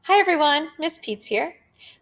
Hi everyone, Miss Peets here.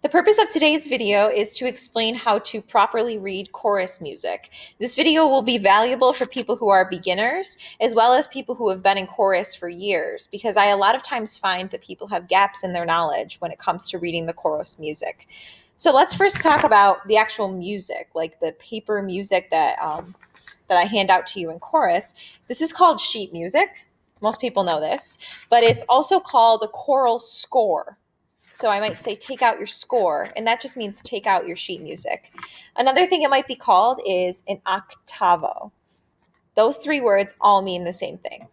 The purpose of today's video is to explain how to properly read chorus music. This video will be valuable for people who are beginners as well as people who have been in chorus for years, because I a lot of times find that people have gaps in their knowledge when it comes to reading the chorus music. So let's first talk about the actual music, like the paper music that I hand out to you in chorus. This is called sheet music. Most people know this, but it's also called a choral score. So I might say take out your score, and that just means take out your sheet music. Another thing it might be called is an octavo. Those three words all mean the same thing.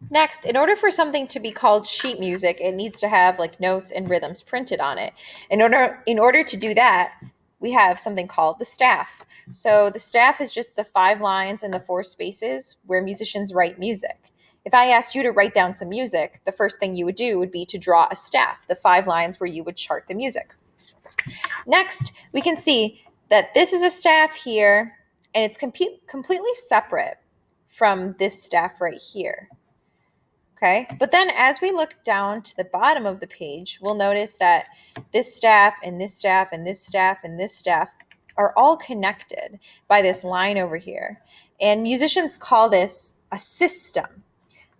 Next, in order for something to be called sheet music, it needs to have like notes and rhythms printed on it. In order to do that, we have something called the staff. So the staff is just the 5 lines and the 4 spaces where musicians write music. If I asked you to write down some music, the first thing you would do would be to draw a staff, the 5 lines where you would chart the music. Next, we can see that this is a staff here, and it's completely separate from this staff right here. Okay, but then as we look down to the bottom of the page, we'll notice that this staff and this staff and this staff and this staff are all connected by this line over here. And musicians call this a system.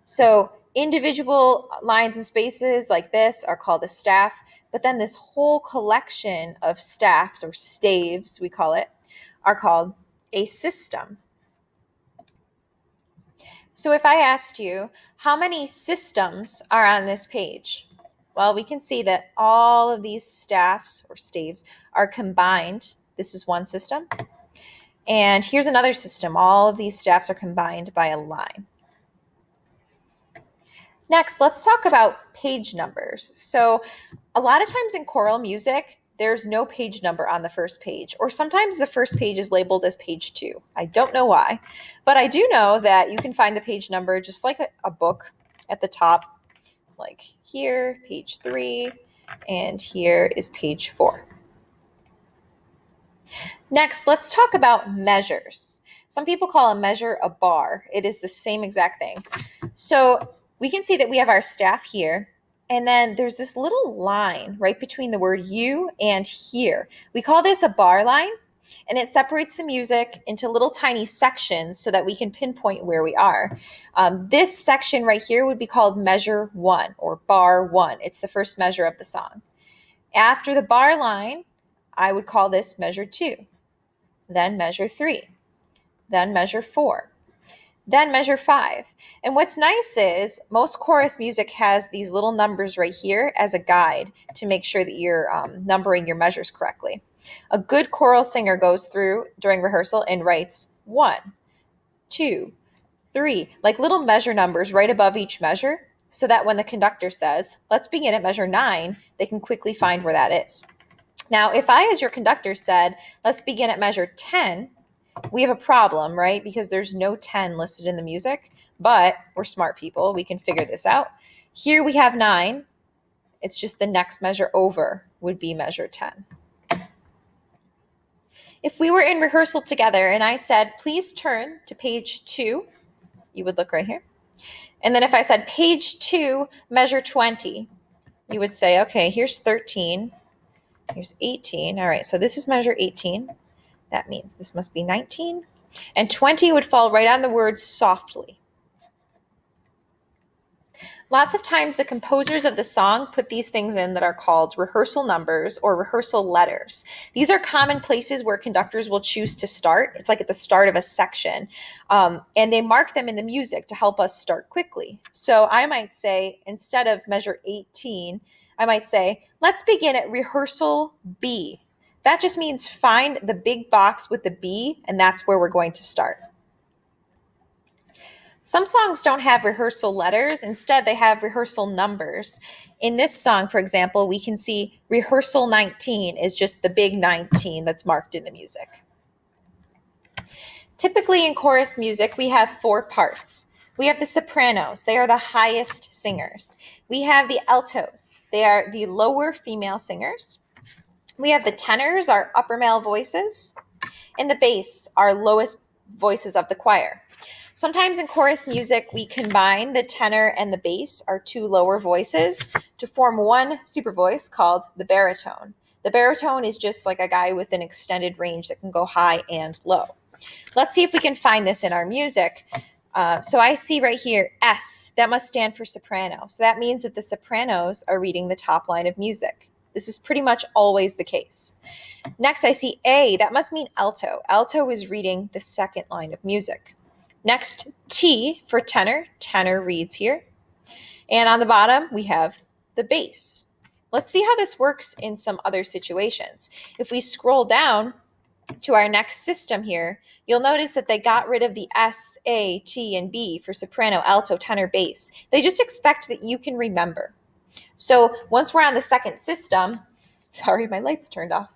So individual lines and spaces like this are called a staff, but then this whole collection of staffs, or staves we call it, are called a system. So if I asked you, how many systems are on this page? Well, we can see that all of these staffs or staves are combined. This is one system. And here's another system. All of these staffs are combined by a line. Next, let's talk about page numbers. So a lot of times in choral music, there's no page number on the first page, or sometimes the first page is labeled as page 2. I don't know why, but I do know that you can find the page number just like a book at the top, like here, page 3, and here is page 4. Next, let's talk about measures. Some people call a measure a bar. It is the same exact thing. So we can see that we have our staff here, and then there's this little line right between the word you and here. We call this a bar line, and it separates the music into little tiny sections so that we can pinpoint where we are. This section right here would be called measure 1 or bar 1. It's the first measure of the song. After the bar line, I would call this measure 2, then measure 3, then measure 4. Then measure 5. And what's nice is most chorus music has these little numbers right here as a guide to make sure that you're numbering your measures correctly. A good choral singer goes through during rehearsal and writes 1, 2, 3, like little measure numbers right above each measure, so that when the conductor says, let's begin at measure 9, they can quickly find where that is. Now, if I, as your conductor, said, let's begin at measure 10, we have a problem, right? Because there's no 10 listed in the music, but we're smart people. We can figure this out. Here we have 9. It's just the next measure over would be measure 10. If we were in rehearsal together and I said, please turn to page 2, you would look right here. And then if I said page 2, measure 20, you would say, okay, here's 13, here's 18. All right, so this is measure 18. That means this must be 19. And 20 would fall right on the word softly. Lots of times the composers of the song put these things in that are called rehearsal numbers or rehearsal letters. These are common places where conductors will choose to start. It's like at the start of a section. And they mark them in the music to help us start quickly. So I might say, instead of measure 18, I might say, let's begin at rehearsal B. That just means find the big box with the B, and that's where we're going to start. Some songs don't have rehearsal letters. Instead, they have rehearsal numbers. In this song, for example, we can see rehearsal 19 is just the big 19 that's marked in the music. Typically in chorus music, we have 4 parts. We have the sopranos. They are the highest singers. We have the altos. They are the lower female singers. We have the tenors, our upper male voices, and the bass, our lowest voices of the choir. Sometimes in chorus music, we combine the tenor and the bass, our two lower voices, to form one super voice called the baritone. The baritone is just like a guy with an extended range that can go high and low. Let's see if we can find this in our music. So I see right here, S, that must stand for soprano. So that means that the sopranos are reading the top line of music. This is pretty much always the case. Next, I see A, that must mean alto. Alto is reading the second line of music. Next, T for tenor. Tenor reads here. And on the bottom, we have the bass. Let's see how this works in some other situations. If we scroll down to our next system here, you'll notice that they got rid of the S, A, T, and B for soprano, alto, tenor, bass. They just expect that you can remember. So once we're on the second system, sorry, my lights turned off.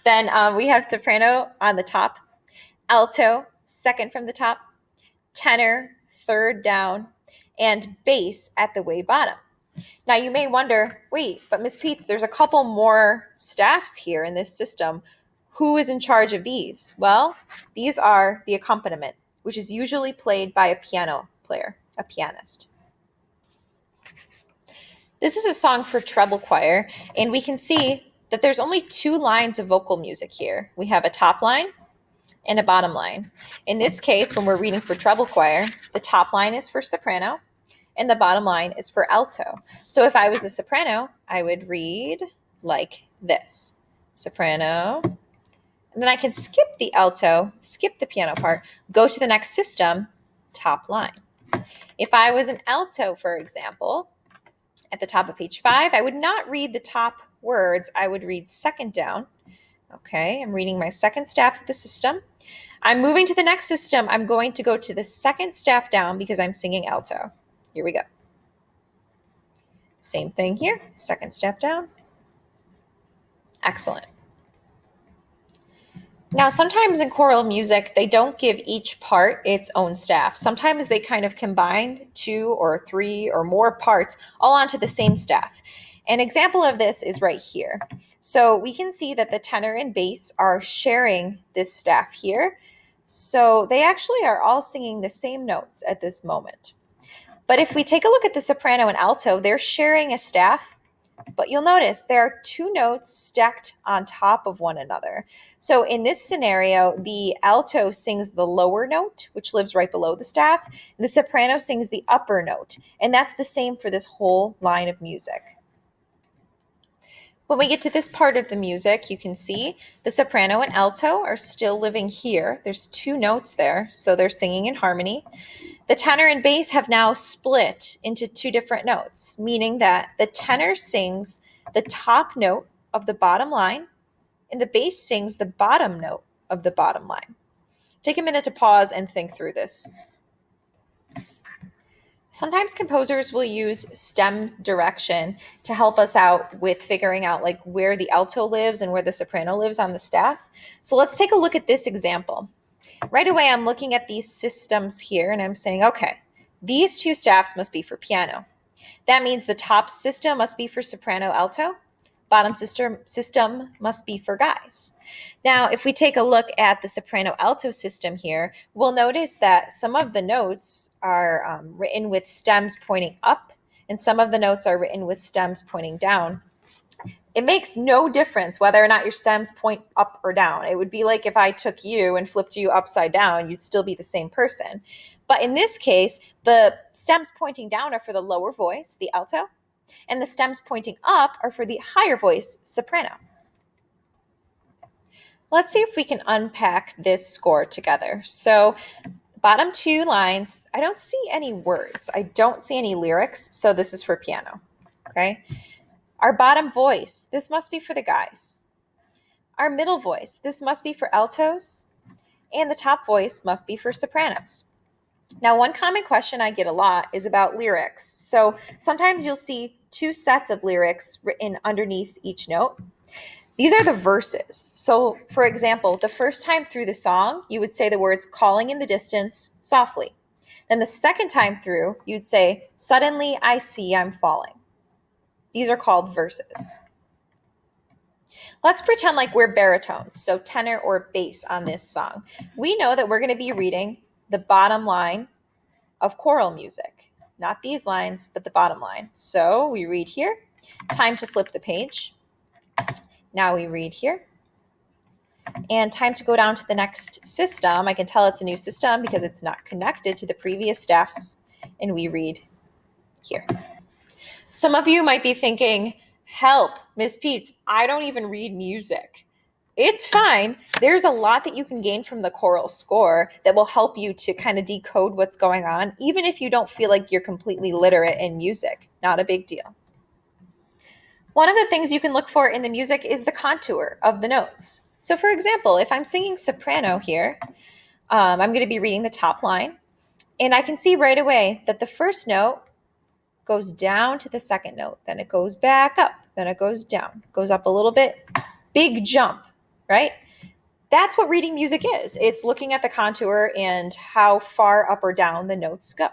Then we have soprano on the top, alto, second from the top, tenor, third down, and bass at the way bottom. Now you may wonder, wait, but Miss Peets, there's a couple more staffs here in this system. Who is in charge of these? Well, these are the accompaniment, which is usually played by a piano player, a pianist. This is a song for treble choir, and we can see that there's only two lines of vocal music here. We have a top line and a bottom line. In this case, when we're reading for treble choir, the top line is for soprano and the bottom line is for alto. So if I was a soprano, I would read like this. Soprano. And then I can skip the alto, skip the piano part, go to the next system, top line. If I was an alto, for example, at the top of page 5, I would not read the top words. I would read second down. Okay, I'm reading my second staff of the system. I'm moving to the next system. I'm going to go to the second staff down because I'm singing alto. Here we go. Same thing here. Second staff down. Excellent. Now, sometimes in choral music, they don't give each part its own staff. Sometimes they kind of combine 2 or 3 or more parts all onto the same staff. An example of this is right here. So we can see that the tenor and bass are sharing this staff here. So they actually are all singing the same notes at this moment. But if we take a look at the soprano and alto, they're sharing a staff, but you'll notice there are 2 notes stacked on top of one another. So in this scenario, the alto sings the lower note, which lives right below the staff, and the soprano sings the upper note, and that's the same for this whole line of music. When we get to this part of the music, you can see the soprano and alto are still living here. There's 2 notes there, so they're singing in harmony. The tenor and bass have now split into 2 different notes, meaning that the tenor sings the top note of the bottom line and the bass sings the bottom note of the bottom line. Take a minute to pause and think through this. Sometimes composers will use stem direction to help us out with figuring out like where the alto lives and where the soprano lives on the staff. So let's take a look at this example. Right away, I'm looking at these systems here and I'm saying, okay, these 2 staffs must be for piano. That means the top system must be for soprano, alto. Bottom system must be for guys. Now, if we take a look at the soprano alto system here, we'll notice that some of the notes are written with stems pointing up and some of the notes are written with stems pointing down. It makes no difference whether or not your stems point up or down. It would be like if I took you and flipped you upside down, you'd still be the same person. But in this case, the stems pointing down are for the lower voice, the alto, and the stems pointing up are for the higher voice, soprano. Let's see if we can unpack this score together. So bottom 2 lines, I don't see any words. I don't see any lyrics, so this is for piano, okay? Our bottom voice, this must be for the guys. Our middle voice, this must be for altos. And the top voice must be for sopranos. Now, one common question I get a lot is about lyrics. So sometimes you'll see 2 sets of lyrics written underneath each note. These are the verses. So, for example, the first time through the song, you would say the words calling in the distance softly. Then the second time through, you'd say, suddenly I see I'm falling. These are called verses. Let's pretend like we're baritones, so tenor or bass on this song. We know that we're going to be reading the bottom line of choral music. Not these lines, but the bottom line. So we read here, time to flip the page. Now we read here. And time to go down to the next system. I can tell it's a new system because it's not connected to the previous staffs. And we read here. Some of you might be thinking, help, Miss Peets, I don't even read music. It's fine. There's a lot that you can gain from the choral score that will help you to kind of decode what's going on, even if you don't feel like you're completely literate in music. Not a big deal. One of the things you can look for in the music is the contour of the notes. So for example, if I'm singing soprano here, I'm going to be reading the top line, and I can see right away that the first note goes down to the second note, then it goes back up, then it goes down, goes up a little bit, big jump, right? That's what reading music is. It's looking at the contour and how far up or down the notes go.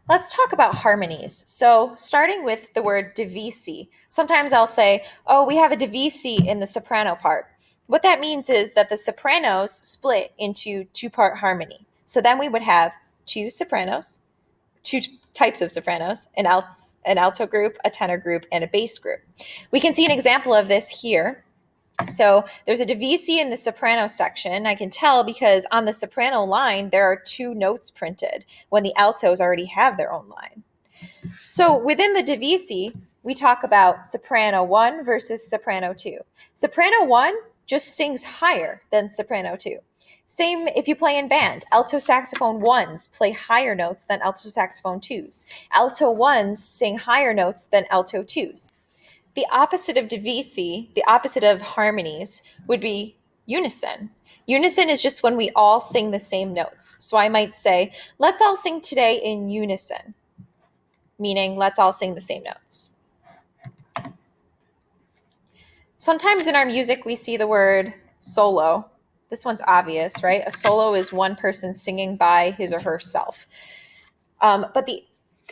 Let's talk about harmonies. So starting with the word divisi, sometimes I'll say, oh, we have a divisi in the soprano part. What that means is that the sopranos split into two-part harmony. So then we would have two sopranos, two types of sopranos, an alto group, a tenor group, and a bass group. We can see an example of this here. So there's a divisi in the soprano section. I can tell because on the soprano line, there are two notes printed when the altos already have their own line. So within the divisi, we talk about soprano 1 versus soprano 2. Soprano 1 just sings higher than soprano 2. Same if you play in band. Alto saxophone 1s play higher notes than alto saxophone 2s. Alto 1s sing higher notes than alto 2s. The opposite of divisi, the opposite of harmonies, would be unison. Unison is just when we all sing the same notes. So I might say, let's all sing today in unison, meaning let's all sing the same notes. Sometimes in our music, we see the word solo. This one's obvious, right? A solo is one person singing by his or herself. But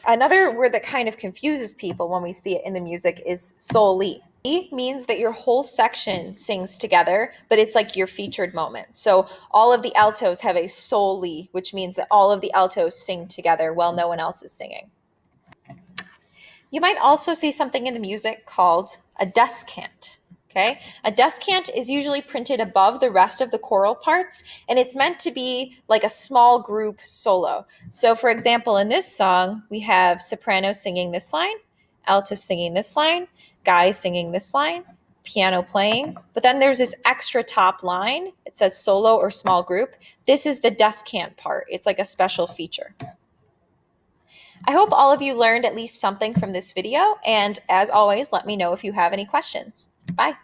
another word that kind of confuses people when we see it in the music is soli. It means that your whole section sings together, but it's like your featured moment. So all of the altos have a soli, which means that all of the altos sing together while no one else is singing. You might also see something in the music called a descant. Okay, a descant is usually printed above the rest of the choral parts, and it's meant to be like a small group solo. So for example, in this song, we have soprano singing this line, alto singing this line, guy singing this line, piano playing, but then there's this extra top line. It says solo or small group. This is the descant part. It's like a special feature. I hope all of you learned at least something from this video, and as always, let me know if you have any questions. Bye.